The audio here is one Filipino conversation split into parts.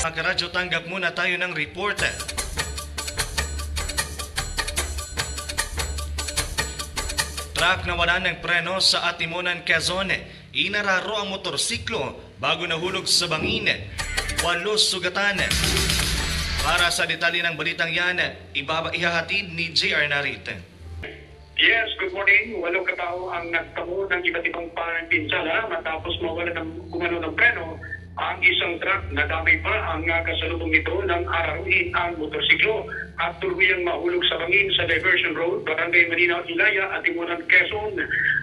Karadyo, tanggap muna tayo ng report. Truck na wala ng preno sa Atimonan, Quezon. Inararo ang motorsiklo bago nahulog sa bangin. 8 sugatan. Para sa detalye ng balitang yan, ihahatid ni JR Narit. Yes, good morning. 8 katao ang nagtamo ng iba't ibang pinsala matapos mawala ng gumano ng preno ang isang truck. Nadamay pa ang kasalubong nito ng araruhin ang motorsiklo at tuluyang mahulog sa bangin sa Diversion Road, Barangay Malinaw, Ilaya, Atimonan, Quezon.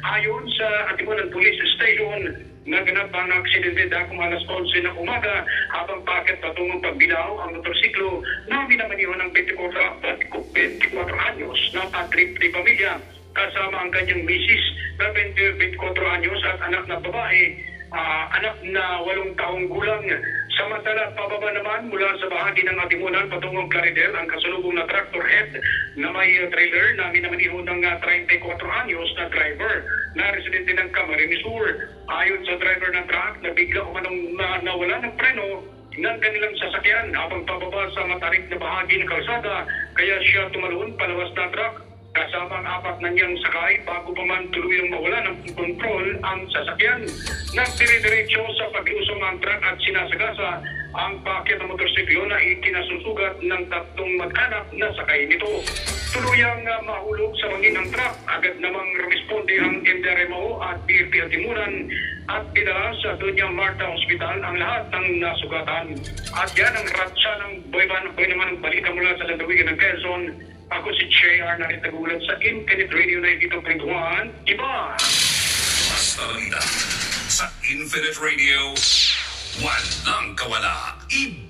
Ayon sa Atimonan Police Station, naganap ang aksidente dakong alas 11 ng umaga habang paket patungong pagbilaw ang motorsiklo na minamanihan ng 24 anyos na patrip ni pamilya kasama ang kanyang misis na 24 anyos at anak na babae, anak na 8 taong gulang. Samantala, pababa naman mula sa bahagi ng Atimonan patungong Claridel ang kasalubong na tractor head na may trailer na minamaniho ng 34 anyos na driver na residente ng Camarines Sur. Ayon sa driver ng truck, bigla umanong nawala ng preno ng kanilang sasakyan habang pababa sa matarik na bahagi ng kalsada, kaya siya tumalon palabas ng truck kasama ang 4 na niyang sakay bago pa man tuluyang mawala ng kontrol ang sasakyan. Nagdire-diretso sa pag-iusong ang truck at sinasagasa ang paket ng motorsiklo na ikinasusugat ng 3 mag-anak na sakay nito. Tuluyang mahulog sa bangin ng truck. Agad namang responde ang MDRMO at PNP Atimonan at pinala sa Doña Marta Hospital ang lahat ng nasugatan. At yan ang ratsa ng Boy naman ang balita mula sa Landawigan ng Quezon. Ako si JR Narit, nagulat sa Infinite Radio 92.1. Iba! Basta lang sa Infinite Radio, walang kawala. Iba!